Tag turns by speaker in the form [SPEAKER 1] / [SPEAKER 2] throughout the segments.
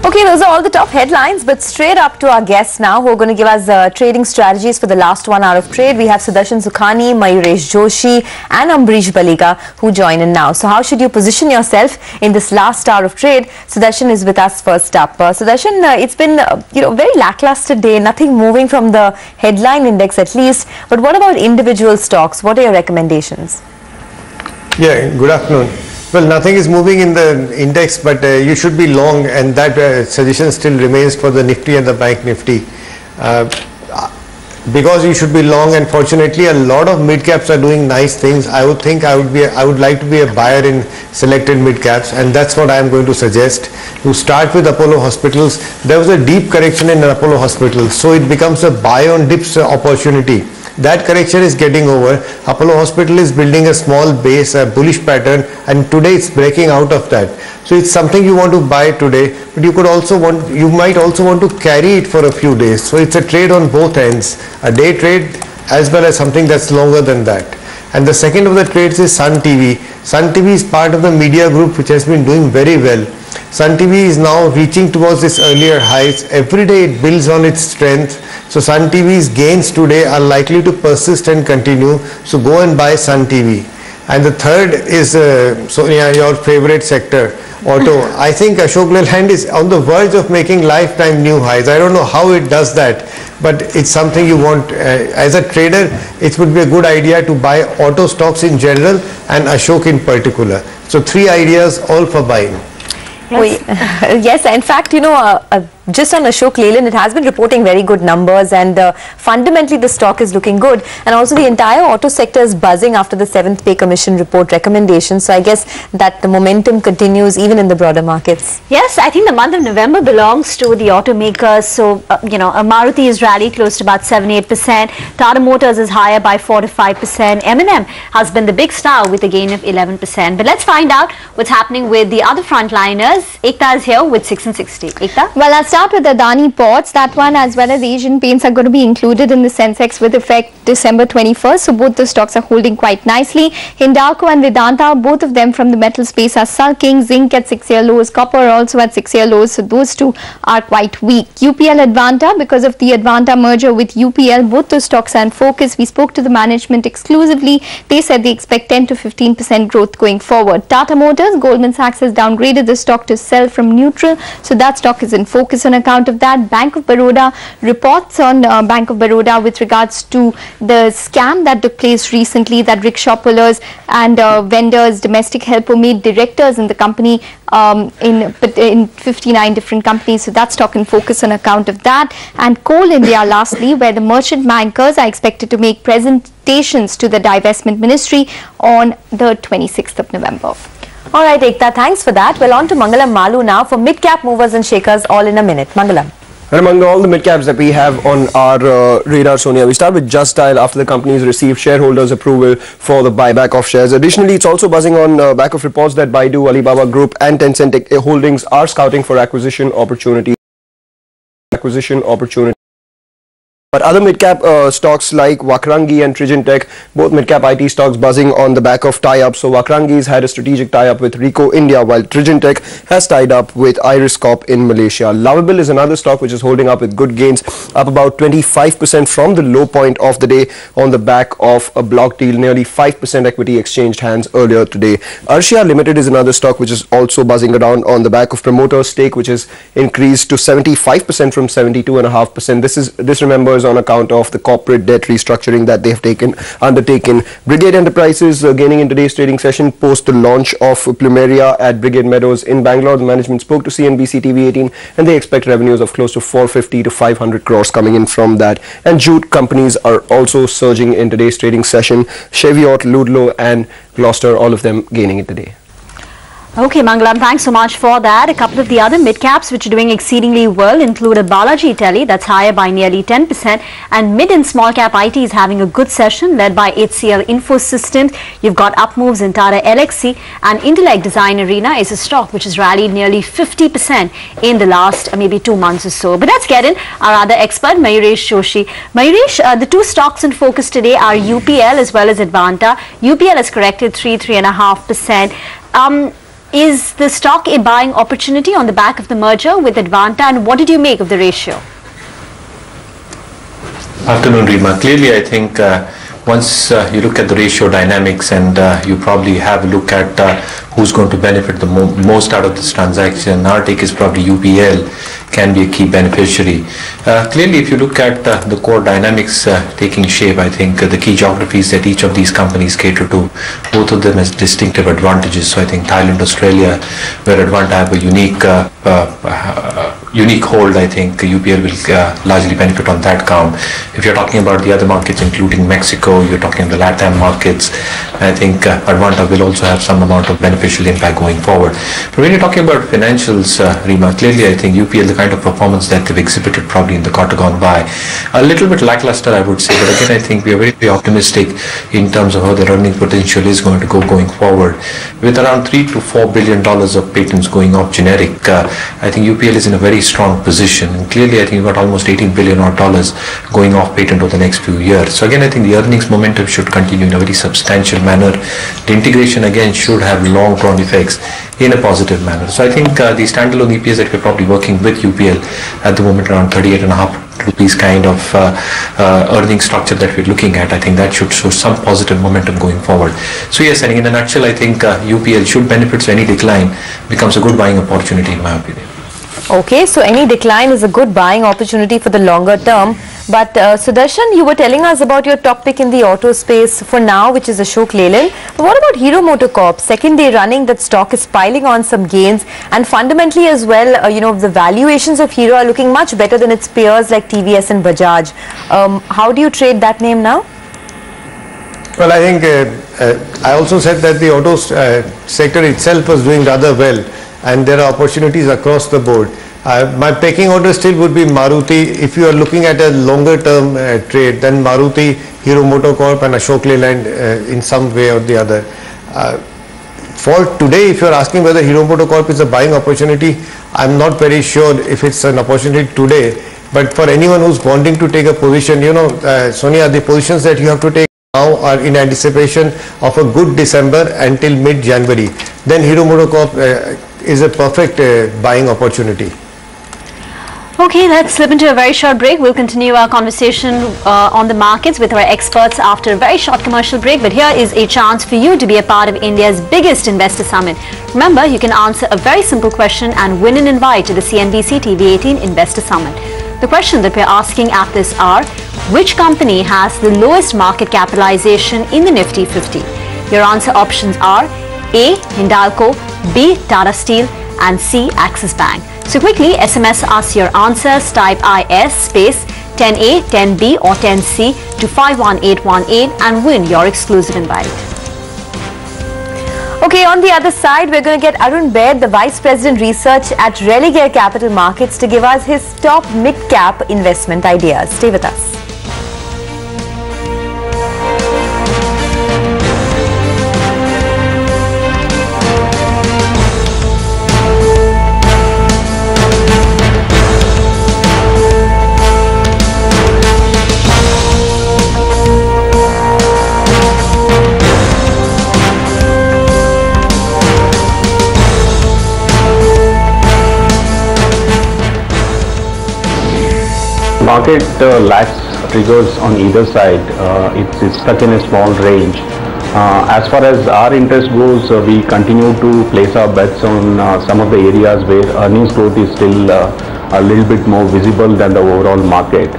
[SPEAKER 1] Okay, those are all the top headlines, but straight up to our guests now who are going to give us trading strategies for the last 1 hour of trade. We have Sudarshan Sukhani, Mayuresh Joshi and Ambrish Baliga who join in now. So how should you position yourself in this last hour of trade? Sudarshan is with us first up. Sudarshan, it's been very lackluster day, nothing moving from the headline index at least. But what about individual stocks? What are your recommendations?
[SPEAKER 2] Yeah, good afternoon. Well, nothing is moving in the index, but you should be long, and that suggestion still remains for the Nifty and the Bank Nifty. Because you should be long, and fortunately a lot of mid caps are doing nice things. I would like to be a buyer in selected mid caps, and that's what I am going to suggest. You start with Apollo Hospitals. There was a deep correction in Apollo Hospitals, so it becomes a buy on dips opportunity. That correction is getting over. Apollo Hospital is building a small base, a bullish pattern, and today it's breaking out of that. So it's something you want to buy today, but you might also want to carry it for a few days. So it's a trade on both ends, a day trade as well as something that's longer than that. And the second of the trades is Sun TV. Sun TV is part of the media group which has been doing very well. Sun TV is now reaching towards its earlier highs. Every day it builds on its strength. So Sun TV's gains today are likely to persist and continue. So go and buy Sun TV. And the third is Sonia, your favorite sector, auto. I think Ashok Leyland is on the verge of making lifetime new highs. I don't know how it does that, but it's something you want. As a trader, it would be a good idea to buy auto stocks in general and Ashok in particular. So 3 ideas, all for buying.
[SPEAKER 1] Yes, yes, in fact, just on Ashok Leyland, it has been reporting very good numbers, and fundamentally the stock is looking good, and also the entire auto sector is buzzing after the 7th Pay Commission report recommendations. So I guess that the momentum continues even in the broader markets.
[SPEAKER 3] Yes, I think the month of November belongs to the automakers. So Maruti is rallied close to about 7-8%. Tata Motors is higher by 4 to 5%. M&M has been the big star with a gain of 11%. But let's find out what's happening with the other frontliners. Ekta is here with 6 and 60. Ekta?
[SPEAKER 4] Well, I'll start with Adani Ports. That one as well as Asian Paints are going to be included in the Sensex with effect December 21st. So both the stocks are holding quite nicely. Hindalco and Vedanta, both of them from the metal space, are sulking. Zinc at 6-year lows. Copper also at 6-year lows. So those two are quite weak. UPL Advanta, because of the Advanta merger with UPL, both the stocks are in focus. We spoke to the management exclusively. They said they expect 10 to 15% growth going forward. Tata Motors, Goldman Sachs has downgraded the stock to sell from neutral. So that stock is in focus on account of that. Bank of Baroda, reports on Bank of Baroda with regards to the scam that took place recently, that rickshaw pullers and vendors, domestic help, were made directors in the company in 59 different companies. So that stock in focus on account of that. And Coal India lastly, where the merchant bankers are expected to make presentations to the divestment ministry on the 26th of November.
[SPEAKER 1] All right, Ekta, thanks for that. Well, on to Mangalam Malu now for mid-cap movers and shakers, all in a minute. Mangalam.
[SPEAKER 5] And among all the mid-caps that we have on our radar, Sonia, we start with Just Dial after the company's received shareholders' approval for the buyback of shares. Additionally, it's also buzzing on back of reports that Baidu, Alibaba Group and Tencent Holdings are scouting for acquisition opportunities. But other mid-cap stocks like Wakrangi and Trigentech, both mid-cap IT stocks buzzing on the back of tie-ups. So Wakrangi's had a strategic tie-up with Ricoh India, while Trigentech has tied up with Iris Corp in Malaysia. Lovable is another stock which is holding up with good gains, up about 25% from the low point of the day on the back of a block deal. Nearly 5% equity exchanged hands earlier today. Arshia Limited is another stock which is also buzzing around on the back of promoter stake, which is increased to 75% from 72.5%. This remembers on account of the corporate debt restructuring that they have undertaken. Brigade Enterprises gaining in today's trading session post the launch of Plumeria at Brigade Meadows in Bangalore. The management spoke to CNBC TV 18 and they expect revenues of close to 450 to 500 crores coming in from that. And jute companies are also surging in today's trading session. Cheviot, Ludlow and Gloucester, all of them gaining in today.
[SPEAKER 3] Okay, Mangalam, thanks so much for that. A couple of the other mid-caps which are doing exceedingly well include a Balaji Tele, that's higher by nearly 10%, and mid and small cap IT is having a good session led by HCL Infosystems. You've got up moves in Tata Elxsi, and Intellect Design Arena is a stock which has rallied nearly 50% in the last maybe 2 months or so. But let's get in our other expert, Mayuresh Joshi. Mayuresh, the two stocks in focus today are UPL as well as Advanta. UPL has corrected 3.5%. Is the stock a buying opportunity on the back of the merger with Advanta, and what did you make of the ratio?
[SPEAKER 6] Afternoon, Rima. Clearly, I think once you look at the ratio dynamics and you probably have a look at who's going to benefit the most out of this transaction, our take is probably UPL can be a key beneficiary. Clearly, if you look at the core dynamics taking shape, I think the key geographies that each of these companies cater to, both of them has distinctive advantages. So I think Thailand, Australia, where Advanta have a unique hold, I think UPL will largely benefit on that count. If you're talking about the other markets, including Mexico, you're talking the LATAM markets, I think Advanta will also have some amount of beneficial impact going forward. But when you're talking about financials, Rima, clearly I think UPL, the kind of performance that they've exhibited probably in the quarter gone by, a little bit lackluster, I would say, but again, I think we are very, very optimistic in terms of how their earning potential is going to go going forward. With around $3 to $4 billion of patents going off generic, I think UPL is in a very strong position, and clearly I think you've got almost $18 billion going off patent over the next few years. So again, I think the earnings momentum should continue in a very substantial manner. The integration again should have long-term effects in a positive manner. So I think the standalone EPS that we're probably working with UPL at the moment around 38.5 rupees kind of earning structure that we're looking at, I think that should show some positive momentum going forward. So yes, and in a nutshell, I think UPL should benefit, so any decline becomes a good buying opportunity in my opinion.
[SPEAKER 1] Okay, so any decline is a good buying opportunity for the longer term. But Sudarshan, you were telling us about your top pick in the auto space for now, which is Ashok Leyland. But what about Hero MotoCorp? Second day running, that stock is piling on some gains, and fundamentally as well, the valuations of Hero are looking much better than its peers like TVS and Bajaj. How do you trade that name now?
[SPEAKER 2] Well, I think I also said that the auto sector itself was doing rather well, and there are opportunities across the board. My pecking order still would be Maruti. If you are looking at a longer term trade, then Maruti, Hero MotoCorp and Ashok Leyland in some way or the other. For today, if you are asking whether Hero MotoCorp is a buying opportunity, I'm not very sure if it's an opportunity today. But for anyone who's wanting to take a position, Sonia, the positions that you have to take now are in anticipation of a good December until mid-January. Then Hero MotoCorp is a perfect buying opportunity.
[SPEAKER 3] Okay, let's slip into a very short break. We'll continue our conversation on the markets with our experts after a very short commercial break. But here is a chance for you to be a part of India's biggest investor summit. Remember, you can answer a very simple question and win an invite to the CNBC TV18 Investor Summit. The question that we're asking at this hour: which company has the lowest market capitalization in the Nifty 50? Your answer options are A. Hindalco, B. Tata Steel, and C. Axis Bank. So quickly SMS us your answers, type IS space 10A, 10B or 10C to 51818 and win your exclusive invite.
[SPEAKER 1] Okay, on the other side, we're going to get Arun Baid, the Vice President Research at Religare Capital Markets, to give us his top mid-cap investment ideas. Stay with us.
[SPEAKER 7] Market lacks triggers on either side. It's stuck in a small range. As far as our interest goes, we continue to place our bets on some of the areas where earnings growth is still a little bit more visible than the overall market.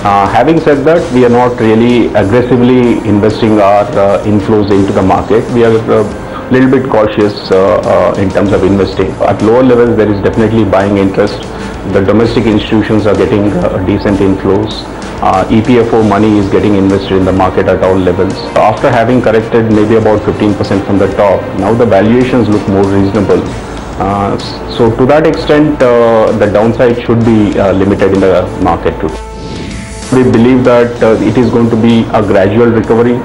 [SPEAKER 7] Having said that, we are not really aggressively investing our inflows into the market. We are a little bit cautious in terms of investing. At lower levels, there is definitely buying interest. The domestic institutions are getting decent inflows. EPFO money is getting invested in the market at all levels. After having corrected maybe about 15% from the top, now the valuations look more reasonable. So to that extent, the downside should be limited in the market too. We believe that it is going to be a gradual recovery.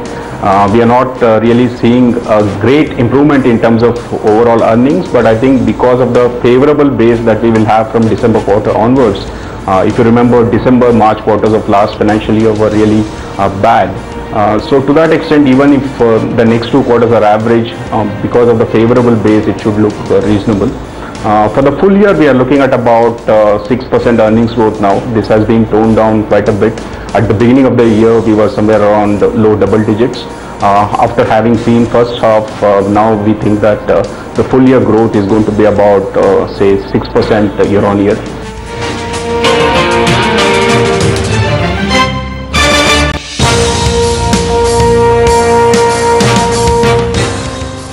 [SPEAKER 7] We are not really seeing a great improvement in terms of overall earnings, but I think because of the favorable base that we will have from December quarter onwards, if you remember, December, March quarters of last financial year were really bad. So to that extent, even if the next 2 quarters are average, because of the favorable base, it should look reasonable. For the full year, we are looking at about 6% earnings growth now. This has been toned down quite a bit. At the beginning of the year, we were somewhere around low double digits. After having seen first half, now we think that the full year growth is going to be about say 6% year on year.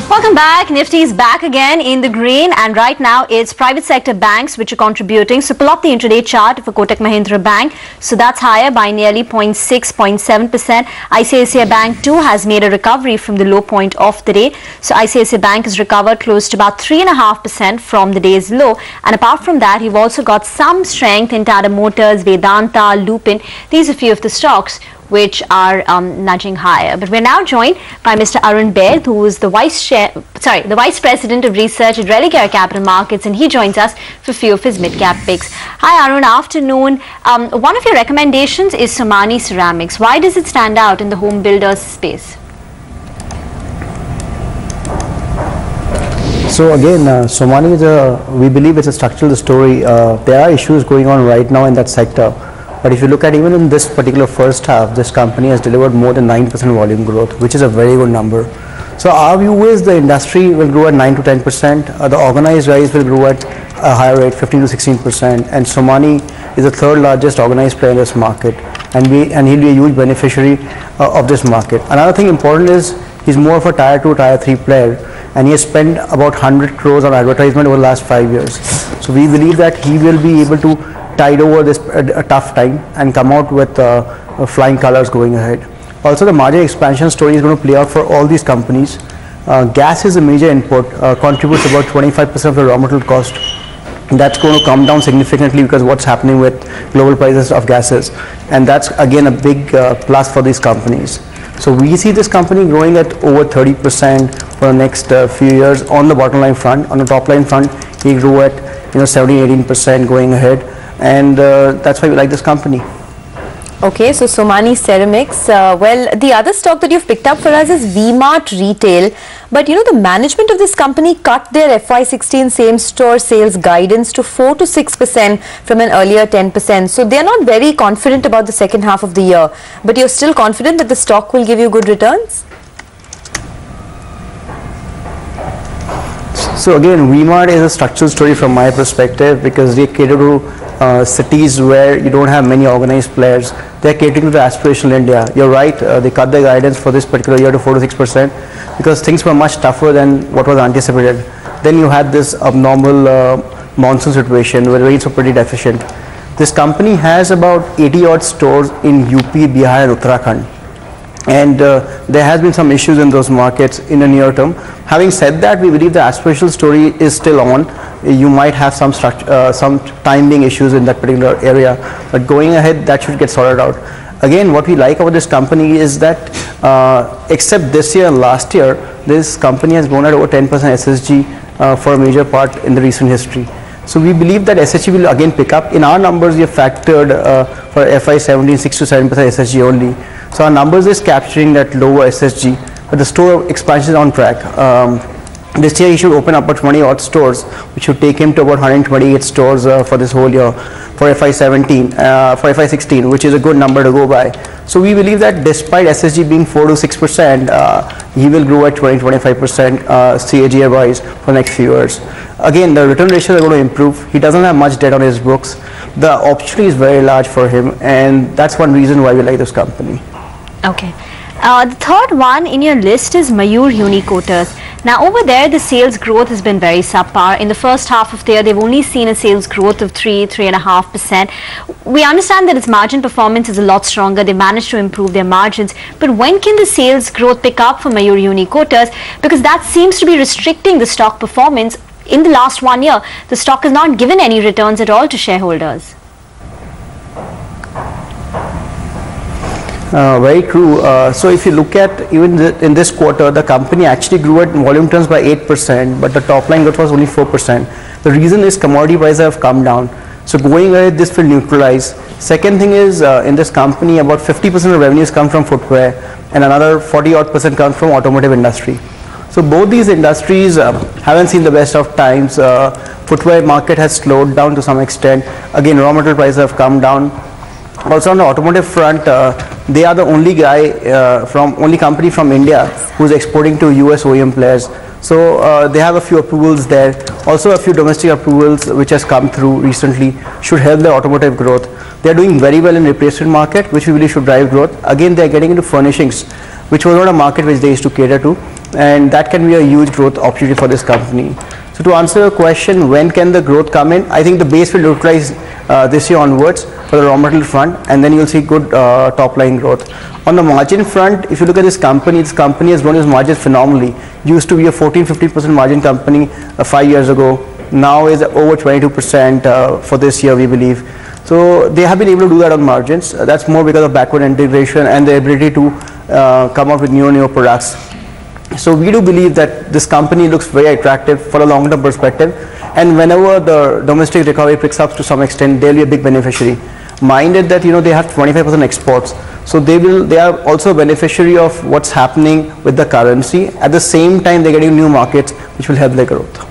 [SPEAKER 3] Welcome back. Nifty is back again in the green, and right now it's private sector banks which are contributing. So pull up the intraday chart for Kotak Mahindra Bank. So that's higher by nearly 0.6%. ICICI Bank too has made a recovery from the low point of the day. So ICICI Bank has recovered close to about 3.5% from the day's low. And apart from that, you've also got some strength in Tata Motors, Vedanta, Lupin. These are a few of the stocks which are nudging higher. But we're now joined by Mr. Arun Baid, who is the Vice President of Research at Religare Capital Markets, and he joins us for a few of his mid-cap picks. Hi Arun, afternoon. One of your recommendations is Somani Ceramics. Why does it stand out in the home builders space?
[SPEAKER 8] So again, Somani is we believe it's a structural story. There are issues going on right now in that sector. But if you look at even in this particular first half, this company has delivered more than 9% volume growth, which is a very good number. So our view is the industry will grow at 9 to 10%. The organized guys will grow at a higher rate, 15 to 16%. And Somani is the third largest organized player in this market. And he'll be a huge beneficiary of this market. Another thing important is he's more of a tier 2, tier 3 player. And he has spent about 100 crores on advertisement over the last 5 years. So we believe that he will be able to tide over this a tough time and come out with flying colors going ahead. Also, the margin expansion story is going to play out for all these companies. Gas is a major input, contributes about 25% of the raw material cost. That's going to come down significantly because what's happening with global prices of gases, and that's again a big plus for these companies. So we see this company growing at over 30% for the next few years on the bottom line front. On the top line front, he grew at 17-18% going ahead. And that's why we like this company.
[SPEAKER 1] Okay, so Somani Ceramics. Well, the other stock that you've picked up for us is V-Mart Retail. But the management of this company cut their FY16 same-store sales guidance to 4 to 6% from an earlier 10%. So they're not very confident about the second half of the year. But you're still confident that the stock will give you good returns?
[SPEAKER 8] So again, V-Mart is a structural story from my perspective because they cater to cities where you don't have many organized players. They're catering to the aspirational India. You're right, they cut their guidance for this particular year to 4 to 6% because things were much tougher than what was anticipated. Then you had this abnormal monsoon situation where rains were pretty deficient. This company has about 80 odd stores in UP, Bihar and Uttarakhand. And there has been some issues in those markets in the near term. Having said that, we believe the aspirational story is still on. You might have some timing issues in that particular area, but going ahead, that should get sorted out. Again, what we like about this company is that except this year and last year, this company has grown at over 10% SSG for a major part in the recent history. So we believe that SSG will again pick up. In our numbers, we have factored for FY17 6 to 7% SSG only. So our numbers is capturing that lower SSG, but the store expansion is on track. This year he should open up about 20 odd stores, which should take him to about 128 stores for this whole year for FY16, which is a good number to go by. So we believe that despite SSG being 4 to 6%, he will grow at 20-25% CAGR wise for the next few years. Again, the return ratios are going to improve. He doesn't have much debt on his books. The opportunity is very large for him, and that's one reason why we like this company.
[SPEAKER 3] Okay. The third one in your list is Mayur Unicoaters. Now over there, the sales growth has been very subpar. In the first half of the year, they've only seen a sales growth of 3.5%. We understand that its margin performance is a lot stronger. They managed to improve their margins. But when can the sales growth pick up for Mayur Unicoaters? Because that seems to be restricting the stock performance. In the last 1 year, the stock has not given any returns at all to shareholders.
[SPEAKER 8] Very true. So if you look at even in this quarter, the company actually grew at volume terms by 8%, but the top line growth was only 4%. The reason is commodity prices have come down. So going ahead, this will neutralize. Second thing is in this company, about 50% of revenues come from footwear. and another 40% comes from automotive industry. So both these industries haven't seen the best of times. Footwear market has slowed down to some extent. Again, raw material prices have come down. Also on the automotive front, they are the only only company from India who's exporting to US OEM players. So they have a few approvals there. Also a few domestic approvals which has come through recently should help the automotive growth. They are doing very well in replacement market, which we believe should drive growth. Again, they are getting into furnishings, which was not a market which they used to cater to, and that can be a huge growth opportunity for this company. So to answer your question, when can the growth come in? I think the base will utilize this year onwards for the raw material front, and then you'll see good top line growth. On the margin front, if you look at this company has grown its margins phenomenally. Used to be a 14-15% margin company 5 years ago. Now is over 22% for this year, we believe. So they have been able to do that on margins. That's more because of backward integration and the ability to come up with newer products. So we do believe that this company looks very attractive for a long-term perspective, and whenever the domestic recovery picks up to some extent, they'll be a big beneficiary. Minded that they have 25% exports, so they are also a beneficiary of what's happening with the currency. At the same time, they're getting new markets which will help their growth.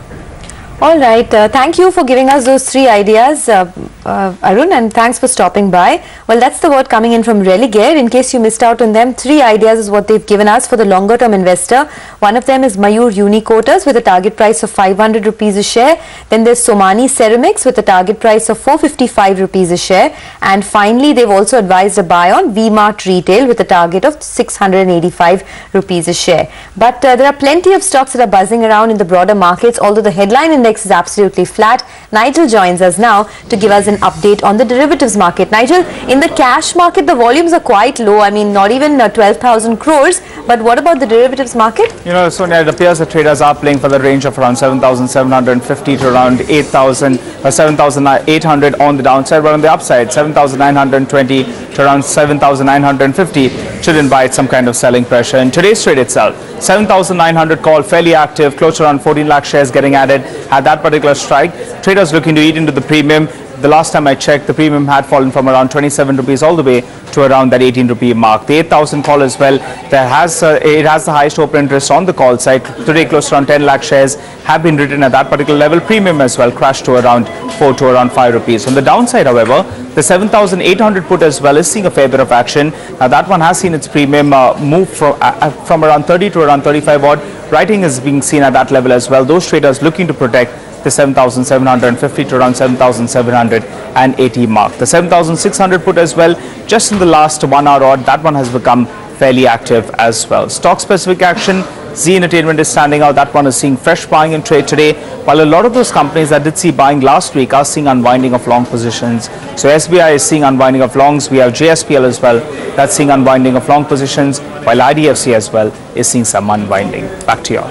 [SPEAKER 1] All right, thank you for giving us those 3 ideas, Arun, and thanks for stopping by. Well, that's the word coming in from Religare. In case you missed out on them, 3 ideas is what they've given us for the longer term investor. One of them is Mayur Unicoaters with a target price of 500 rupees a share. Then there's Somani Ceramics with a target price of 455 rupees a share. And finally, they've also advised a buy on V-Mart Retail with a target of 685 rupees a share. But there are plenty of stocks that are buzzing around in the broader markets, although the headline index is absolutely flat. Nigel joins us now to give us an update on the derivatives market. Nigel, in the cash market, the volumes are quite low. I mean, not even 12,000 crores. But what about the derivatives market?
[SPEAKER 9] Sonia, it appears that traders are playing for the range of around 7,750 to around 8,000 or 7,800 on the downside, but on the upside, 7,920 to around 7,950 should invite some kind of selling pressure. In today's trade itself, 7,900 call fairly active, close to around 14 lakh shares getting added at that particular strike. Traders looking to eat into the premium. The last time I checked, the premium had fallen from around 27 rupees all the way to around that 18 rupee mark. The 8,000 call as well, it has the highest open interest on the call side. Today, close to around 10 lakh shares have been written at that particular level. Premium as well crashed to around 4 to around 5 rupees. On the downside, however, the 7,800 put as well is seeing a fair bit of action. Now that one has seen its premium move from around 30 to around 35 odd. Writing is being seen at that level as well. Those traders looking to protect the 7,750 to around 7,780 mark. The 7,600 put as well, just in the last 1 hour odd, that one has become fairly active as well. Stock specific action, Zee Entertainment is standing out. That one is seeing fresh buying in trade today, while a lot of those companies that did see buying last week are seeing unwinding of long positions. So SBI is seeing unwinding of longs. We have JSPL as well, that's seeing unwinding of long positions, while IDFC as well is seeing some unwinding. Back to you all.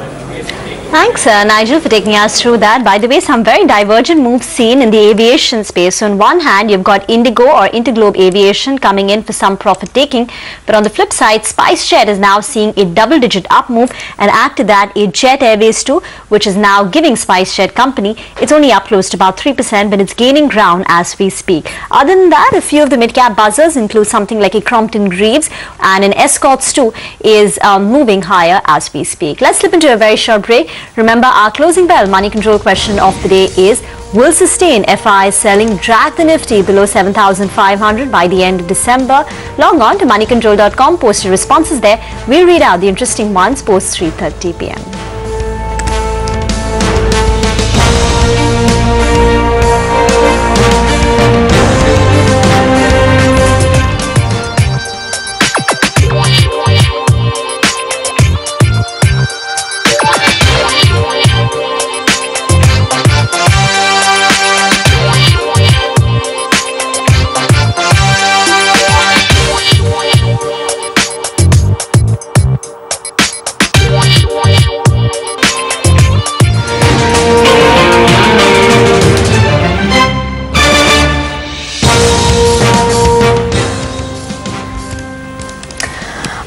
[SPEAKER 3] Thanks, Nigel, for taking us through that. By the way, some very divergent moves seen in the aviation space. So on one hand, you've got Indigo or Interglobe Aviation coming in for some profit taking. But on the flip side, SpiceJet is now seeing a double-digit up move, and add to that a Jet Airways too, which is now giving SpiceJet company. It's only up close to about 3%, but it's gaining ground as we speak. Other than that, a few of the mid-cap buzzers include something like a Crompton Greaves, and an Escorts too is moving higher as we speak. Let's slip into a very short break. Remember, our closing bell money control question of the day is, will sustained FII selling drag the Nifty below 7,500 by the end of December? Log on to moneycontrol.com, post your responses there. We'll read out the interesting ones post 3:30 p.m.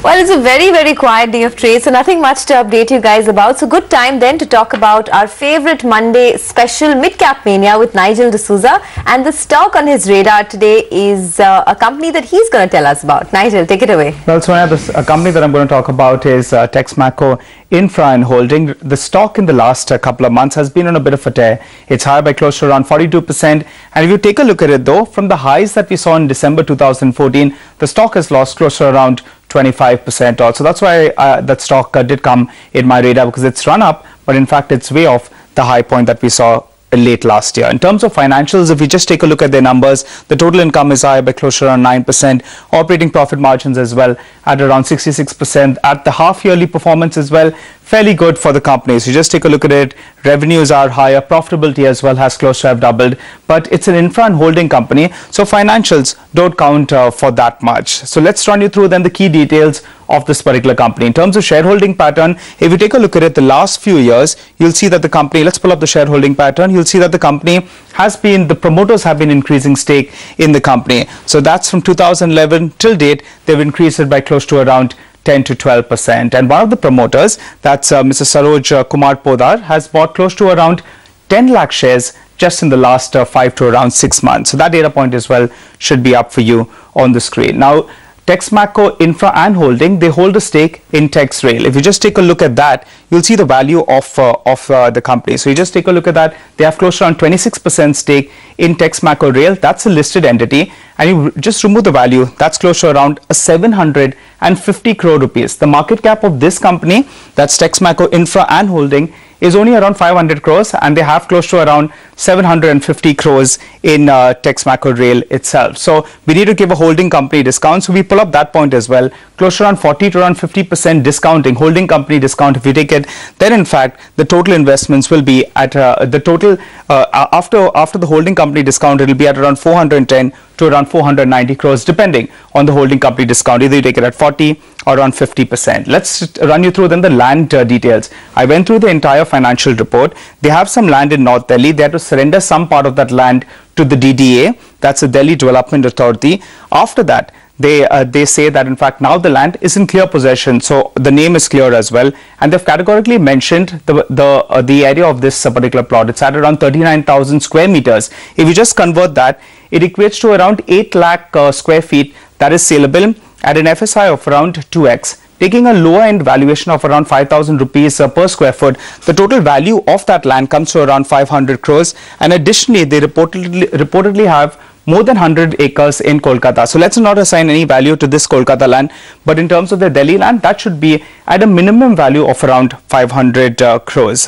[SPEAKER 1] Well, it's a very, very quiet day of trade, so nothing much to update you guys about. So good time then to talk about our favorite Monday special Mid-Cap Mania with Nigel D'Souza. And the stock on his radar today is a company that he's going to tell us about. Nigel, take it away.
[SPEAKER 9] Well, Sonia, a company that I'm going to talk about is Texmaco Infra and Holding. The stock in the last couple of months has been on a bit of a tear. It's higher by close to around 42%. And if you take a look at it though, from the highs that we saw in December 2014, the stock has lost close to around 25% also. That's why that stock did come in my radar, because it's run up, but in fact it's way off the high point that we saw late last year. In terms of financials, if we just take a look at their numbers, the total income is higher by close to around 9%, operating profit margins as well at around 66%, at the half yearly performance as well, fairly good for the company. So just take a look at it, revenues are higher, profitability as well has close to have doubled, but it's an infra and holding company, so financials don't count for that much. So let's run you through then the key details of this particular company. In terms of shareholding pattern, if you take a look at it the last few years, you'll see that the company, let's pull up the shareholding pattern, you'll see that the company has been, the promoters have been increasing stake in the company. So that's from 2011 till date, they've increased it by close to around 10 to 12%. And one of the promoters, that's Mr. Saroj Kumar Podar, has bought close to around 10 lakh shares just in the last 5 to around 6 months. So that data point as well should be up for you on the screen. Now, Texmaco Infra and Holding, they hold a stake in TexRail. If you just take a look at that, you'll see the value of the company. So you just take a look at that. They have close to around 26% stake in Texmaco Rail. That's a listed entity. And you just remove the value. That's close to around 750 crore rupees. The market cap of this company, that's Texmaco Infra and Holding, is only around 500 crores, and they have close to around 750 crores in Texmaco Rail itself. So we need to give a holding company discount. So we pull up that point as well, close to around 40 to around 50% discounting, holding company discount. If you take it, then in fact the total investments will be at the total after the holding company discount, it will be at around 410 to around 490 crores, depending on the holding company discount. Either you take it at 40 or around 50%. Let's run you through then the land details. I went through the entire financial report. They have some land in North Delhi. They had to surrender some part of that land to the DDA. That's the Delhi Development Authority. After that, they say that in fact now the land is in clear possession, so the name is clear as well, and they've categorically mentioned the area of this particular plot. It's at around 39,000 square meters. If you just convert that, it equates to around 8 lakh square feet that is saleable at an FSI of around 2x. Taking a lower end valuation of around 5,000 rupees per square foot, the total value of that land comes to around 500 crores, and additionally they reportedly have more than 100 acres in Kolkata. So let's not assign any value to this Kolkata land, but in terms of the Delhi land, that should be at a minimum value of around 500 crores.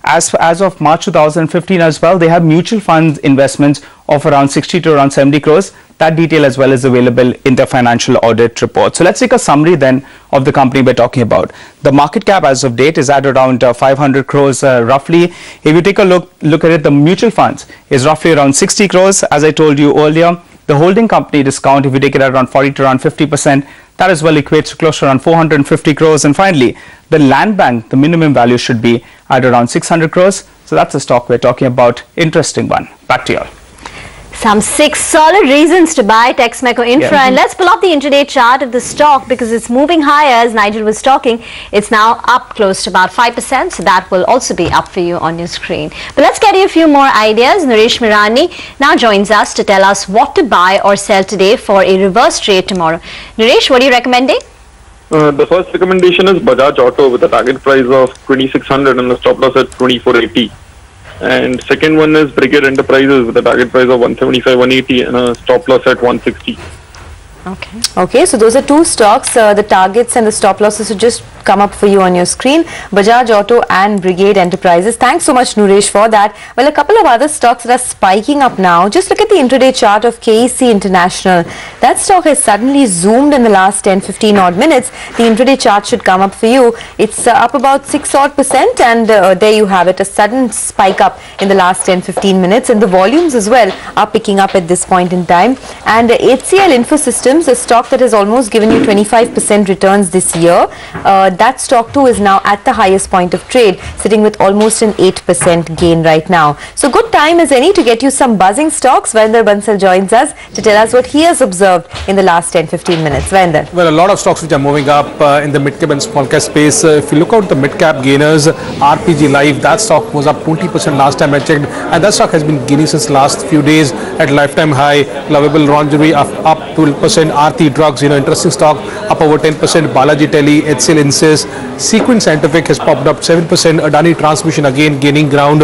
[SPEAKER 9] As of March 2015 as well, they have mutual funds investments of around 60 to around 70 crores. That detail as well is available in the financial audit report. So let's take a summary then of the company we're talking about. The market cap as of date is at around 500 crores roughly. If you take a look at it, the mutual funds is roughly around 60 crores. As I told you earlier, the holding company discount, if you take it at around 40 to around 50%, that as well equates to close to around 450 crores. And finally, the land bank, the minimum value should be at around 600 crores. So that's the stock we're talking about. Interesting one. Back to you all.
[SPEAKER 3] Some 6 solid reasons to buy Texmaco Infra. And let's pull up the intraday chart of the stock, because it's moving higher. As Nigel was talking, it's now up close to about 5%. So that will also be up for you on your screen. But let's get you a few more ideas. Naresh Mirani now joins us to tell us what to buy or sell today for a reverse trade tomorrow. Naresh, what are you recommending?
[SPEAKER 10] The first recommendation is Bajaj Auto with a target price of 2600 and a stop loss at 2480. And second one is Brigade Enterprises with a target price of 175, 180 and a stop loss at 160.
[SPEAKER 1] Okay, so those are 2 stocks. The targets and the stop losses will just come up for you on your screen. Bajaj Auto and Brigade Enterprises. Thanks so much, Nuresh, for that. Well, a couple of other stocks that are spiking up now. Just look at the intraday chart of KEC International. That stock has suddenly zoomed in the last 10-15 odd minutes. The intraday chart should come up for you. It's up about 6 odd %, and there you have it, a sudden spike up in the last 10-15 minutes, and the volumes as well are picking up at this point in time. And HCL Infosystems Williams, a stock that has almost given you 25% returns this year. That stock too is now at the highest point of trade, sitting with almost an 8% gain right now. So good time as any to get you some buzzing stocks. Varinder Bansal joins us to tell us what he has observed in the last 10-15 minutes. Varinder.
[SPEAKER 11] Well, a lot of stocks which are moving up in the mid-cap and small-cap space. If you look out the mid-cap gainers, RPG Life, that stock was up 20% last time I checked, and that stock has been gaining since last few days at lifetime high. Lovable Lingerie up 12%. Aarti Drugs, interesting stock, up over 10%. Balaji Tele, HCL Insys. Sequent Scientific has popped up 7%. Adani Transmission again gaining ground.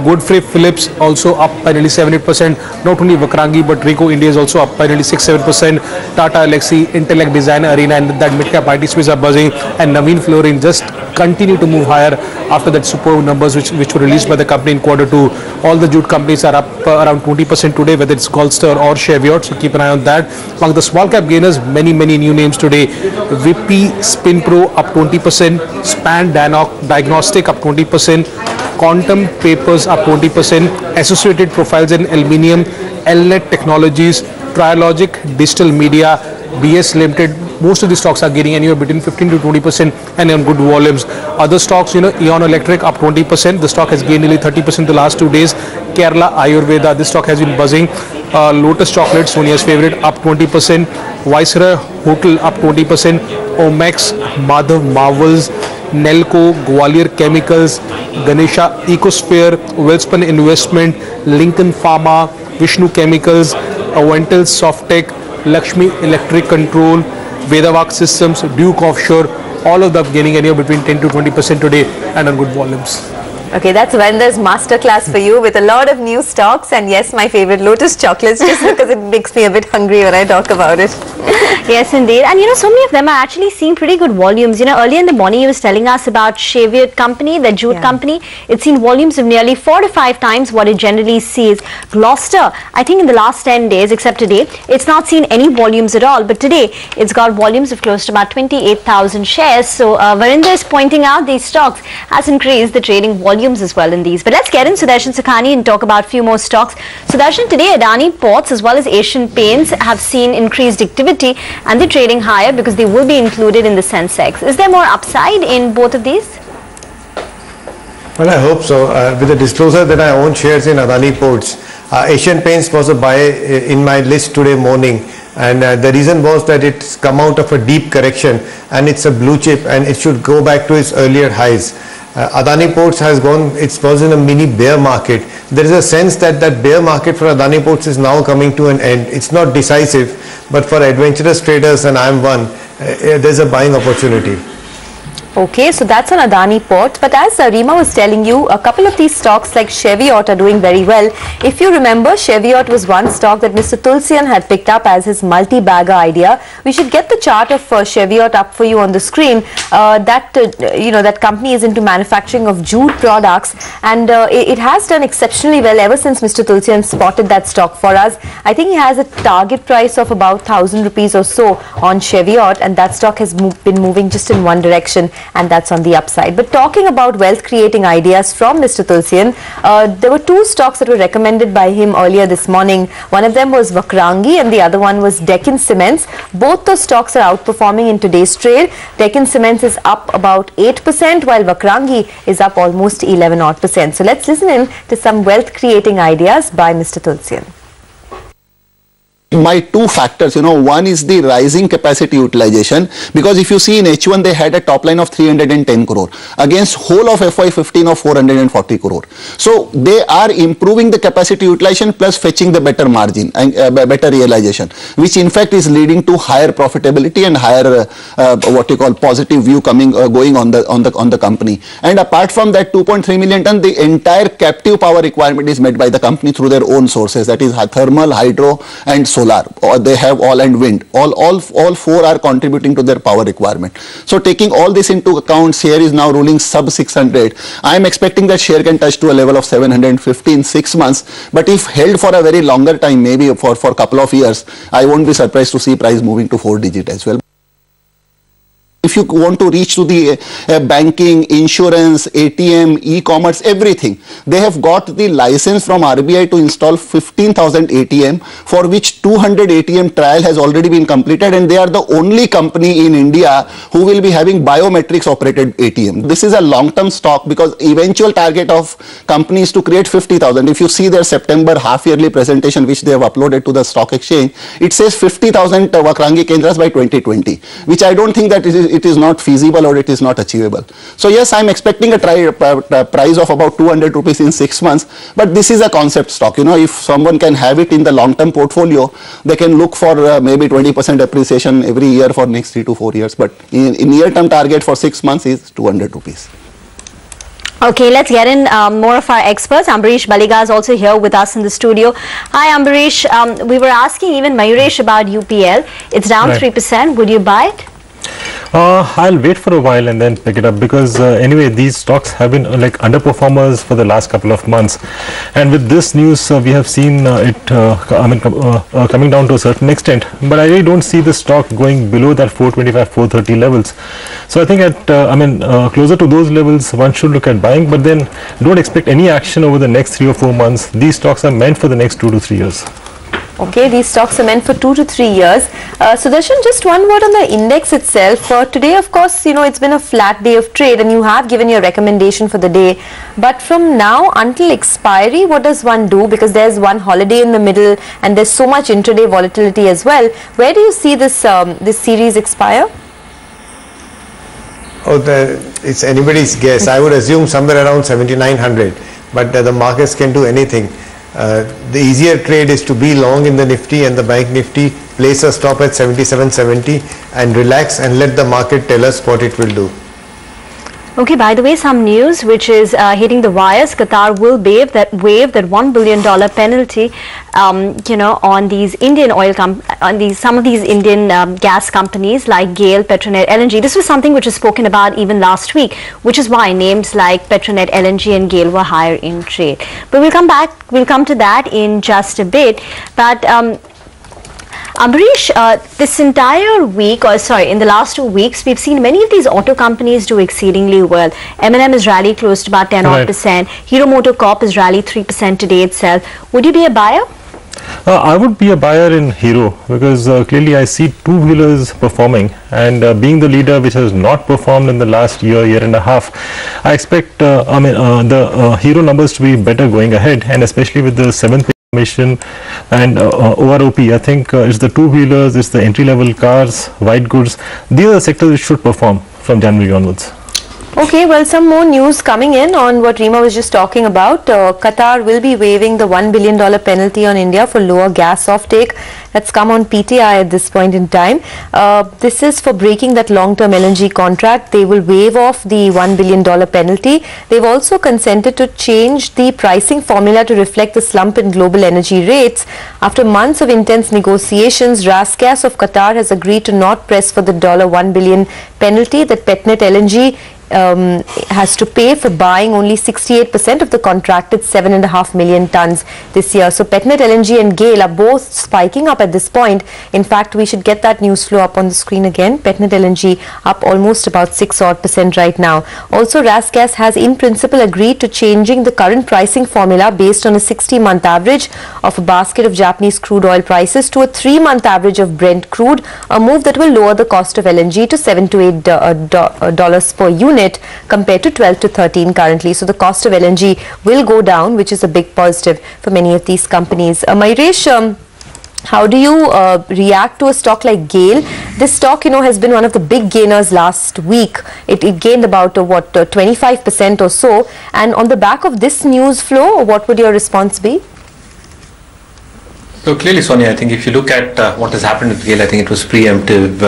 [SPEAKER 11] Godfrey Phillips also up by nearly 7-8%. Not only Vakrangi but Rico India is also up by nearly 6-7%. Tata Elxsi, Intellect Design Arena and that mid-cap IT space are buzzing, and Navin Fluorine just continue to move higher after that superb numbers which were released by the company in Q2. All the jute companies are up around 20% today, whether it's Goldstar or Cheviot, so keep an eye on that. Among the small cap gainers, many new names today. Vipi Spinpro up 20%, Span Diagnostic up 20%, Quantum Papers up 20%, Associated Profiles and Aluminium, Elnet Technologies, Trilogic Digital Media, BS Limited. Most of the stocks are gaining anywhere between 15 to 20% and on good volumes. Other stocks, Eon Electric up 20%. The stock has gained nearly 30% the last 2 days. Kerala Ayurveda, this stock has been buzzing. Lotus Chocolate, Sonia's favorite, up 20%. Viceroy Hotel up 20%. Omex, Madhav Marvels, Nelco, Gwalior Chemicals, Ganesha Ecosphere, Wellspun Investment, Lincoln Pharma, Vishnu Chemicals, Avental Softtech, Lakshmi Electric Control, Vedavak Systems, Duke Offshore, all of them gaining anywhere between 10 to 20% today and on good volumes.
[SPEAKER 1] Okay, that's Varinder's masterclass for you with a lot of new stocks, and yes, my favorite, Lotus Chocolates, just because it makes me a bit hungry when I talk about it.
[SPEAKER 3] Yes, indeed. And so many of them are actually seeing pretty good volumes. Earlier in the morning, he was telling us about Cheviot company, the jute company. It's seen volumes of nearly 4 to 5 times what it generally sees. Gloucester, I think in the last 10 days, except today, it's not seen any volumes at all. But today, it's got volumes of close to about 28,000 shares. So, Varinder is pointing out these stocks has increased the trading volumes as well in these. But let's get in Sudarshan Sukhani and talk about a few more stocks. Sudarshan, today Adani Ports as well as Asian Paints have seen increased activity and they're trading higher because they will be included in the Sensex. Is there more upside in both of these?
[SPEAKER 2] Well, I hope so. With the disclosure that I own shares in Adani Ports, Asian Paints was a buy in my list today morning, and the reason was that it's come out of a deep correction and it's a blue chip and it should go back to its earlier highs. Adani Ports has gone, it was in a mini bear market. There is a sense that that bear market for Adani Ports is now coming to an end. It's not decisive, but for adventurous traders, and I'm one, there's a buying opportunity.
[SPEAKER 1] Okay, so that's on Adani Port. But as Rima was telling you, a couple of these stocks like Cheviot are doing very well. If you remember, Cheviot was one stock that Mr. Tulsian had picked up as his multi-bagger idea. We should get the chart of Cheviot up for you on the screen. That company is into manufacturing of jute products, and it has done exceptionally well ever since Mr. Tulsian spotted that stock for us. I think he has a target price of about 1,000 rupees or so on Cheviot, and that stock has been moving just in one direction, and that's on the upside. But talking about wealth creating ideas from Mr. Tulsian, there were 2 stocks that were recommended by him earlier this morning. One of them was Vakrangi and the other one was Deccan Cements. Both the stocks are outperforming in today's trade. Deccan Cements is up about 8% while Vakrangi is up almost 11%. So let's listen in to some wealth creating ideas by Mr. Tulsian.
[SPEAKER 12] My 2 factors, one is the rising capacity utilization, because if you see in H1 they had a top line of 310 crore against whole of FY15 of 440 crore. So they are improving the capacity utilization plus fetching the better margin and better realization, which in fact is leading to higher profitability and higher positive view going on the company. And apart from that 2.3 million ton, the entire captive power requirement is met by the company through their own sources, that is thermal, hydro and solar. Or they have all and wind. All 4 are contributing to their power requirement. So taking all this into account, share is now ruling sub 600. I am expecting that share can touch to a level of 750 in 6 months. But if held for a very longer time, maybe for a couple of years, I won't be surprised to see price moving to 4 digit as well. if you want to reach to the banking, insurance, ATM, e-commerce, everything, they have got the license from RBI to install 15,000 ATM, for which 200 ATM trial has already been completed, and they are the only company in India who will be having biometrics operated ATM. This is a long-term stock because eventual target of company is to create 50,000. If you see their September half-yearly presentation which they have uploaded to the stock exchange, it says 50,000 Vakrangi Kendras by 2020, which I don't think that it is not feasible or it is not achievable. So yes, I'm expecting a price of about 200 rupees in 6 months, but this is a concept stock. You know, if someone can have it in the long-term portfolio, they can look for maybe 20% appreciation every year for next 3 to 4 years, but in near-term target for 6 months is 200 rupees.
[SPEAKER 3] Okay, let's get in more of our experts. Ambarish Baliga is also here with us in the studio. Hi Ambarish, we were asking even Mayuresh about UPL. It's down 3%. Would you buy it?
[SPEAKER 13] I'll wait for a while and then pick it up because anyway these stocks have been like underperformers for the last couple of months, and with this news we have seen it coming down to a certain extent, but I really don't see the stock going below that 425 430 levels. So I think at closer to those levels one should look at buying, but then don't expect any action over the next 3 or 4 months. These stocks are meant for the next 2 to 3 years.
[SPEAKER 1] Okay, these stocks are meant for 2 to 3 years. Sudarshan, just one word on the index itself. Today, of course, you know, it's been a flat day of trade and you have given your recommendation for the day. But from now until expiry, what does one do? Because there's one holiday in the middle and there's so much intraday volatility as well. Where do you see this, this series expire?
[SPEAKER 2] Oh, it's anybody's guess. I would assume somewhere around 7,900, but the markets can do anything. The easier trade is to be long in the Nifty and the Bank Nifty, place a stop at 77.70 and relax and let the market tell us what it will do.
[SPEAKER 3] Okay, by the way, some news which is hitting the wires. Qatar will waive that $1 billion penalty, you know, on these Indian oil some of these Indian gas companies like GAIL, Petronet, LNG. This was something which was spoken about even last week, which is why names like Petronet, LNG and GAIL were higher in trade. But we'll come to that in just a bit. But Ambarish, this entire week, or sorry, in the last 2 weeks, we've seen many of these auto companies do exceedingly well. M&M has rallied close to about 10% Hero MotoCorp has rallied 3% today itself. Would you be a buyer?
[SPEAKER 13] I would be a buyer in Hero because clearly I see two-wheelers performing, and being the leader which has not performed in the last year and a half, I expect the Hero numbers to be better going ahead, and especially with the 7th mission and OROP. I think it's the two-wheelers, it's the entry-level cars, white goods. These are the sectors which should perform from January onwards.
[SPEAKER 1] Okay, well, some more news coming in on what Rima was just talking about. Qatar will be waiving the $1 billion penalty on India for lower gas offtake. That's come on PTI at this point in time. This is for breaking that long-term LNG contract. They will waive off the $1 billion penalty. They've also consented to change the pricing formula to reflect the slump in global energy rates. After months of intense negotiations, RasGas of Qatar has agreed to not press for the $1 billion penalty that Petronet LNG has to pay for buying only 68% of the contracted 7.5 million tons this year. So Petronet LNG and GAIL are both spiking up at this point. In fact, we should get that news flow up on the screen again. Petronet LNG up almost about 6% right now. Also, RasGas has in principle agreed to changing the current pricing formula based on a 60-month average of a basket of Japanese crude oil prices to a 3-month average of Brent crude, a move that will lower the cost of LNG to $7 to $8 per unit compared to 12 to 13 currently. So the cost of LNG will go down, which is a big positive for many of these companies. Mayuresh, how do you react to a stock like GAIL? This stock, you know, has been one of the big gainers last week. It gained about 25% or so. And on the back of this news flow, what would your response be?
[SPEAKER 6] So clearly, Sonia, I think if you look at what has happened with GAIL, I think it was preemptive,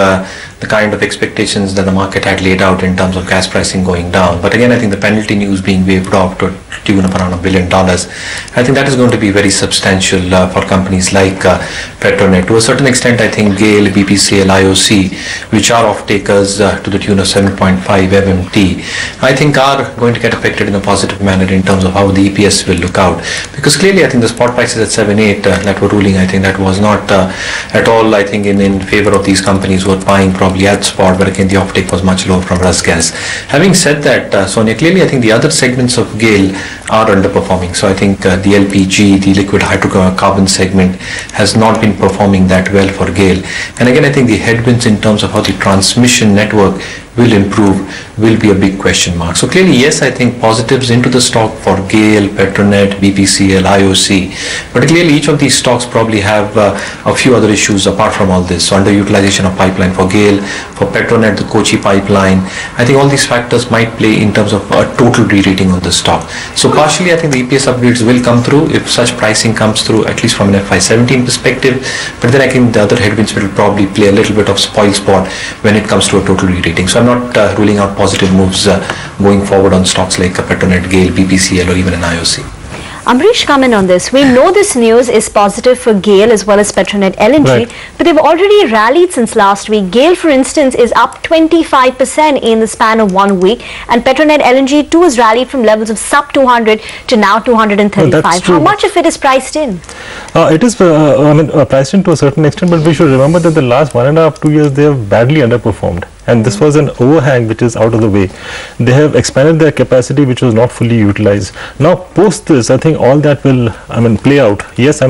[SPEAKER 6] the kind of expectations that the market had laid out in terms of gas pricing going down. But again, I think the penalty news being waived off to tune of around $1 billion, I think that is going to be very substantial for companies like Petronet. To a certain extent, I think GAIL, BPCL, IOC, which are off-takers to the tune of 7.5 MMT, I think are going to get affected in a positive manner in terms of how the EPS will look out. Because clearly, I think the spot prices at 7.8 that were ruling, I think that was not at all, I think, in favor of these companies who are buying from probably at spot, but again the offtake was much lower from RasGas. Having said that, Sonia, clearly I think the other segments of GAIL are underperforming. So I think the LPG, the liquid hydrocarbon segment has not been performing that well for GAIL. And again, I think the headwinds in terms of how the transmission network will improve will be a big question mark. So clearly, yes, I think positives into the stock for GAIL, Petronet, BPCL, IOC. But clearly, each of these stocks probably have a few other issues apart from all this. So underutilization of pipeline for GAIL, for Petronet, the Kochi pipeline. I think all these factors might play in terms of a total re-rating of the stock. So partially, I think the EPS upgrades will come through if such pricing comes through, at least from an FY17 perspective. But then I think the other headwinds will probably play a little bit of spoil spot when it comes to a total re-rating. So I'm not ruling out positive moves going forward on stocks like Petronet, GAIL, BPCL, or even an IOC.
[SPEAKER 3] Ambrish, comment on this. We know this news is positive for GAIL as well as Petronet LNG,
[SPEAKER 13] Right.
[SPEAKER 3] but they've already rallied since last week. GAIL, for instance, is up 25% in the span of 1 week, and Petronet LNG too has rallied from levels of sub 200 to now 235.
[SPEAKER 13] No, that's true.
[SPEAKER 3] How much of it is priced in?
[SPEAKER 13] It is priced in to a certain extent, but we should remember that the last 1.5 2 years they have badly underperformed, and this was an overhang which is out of the way. They have expanded their capacity which was not fully utilized. Now post this, I think all that will play out. Yes,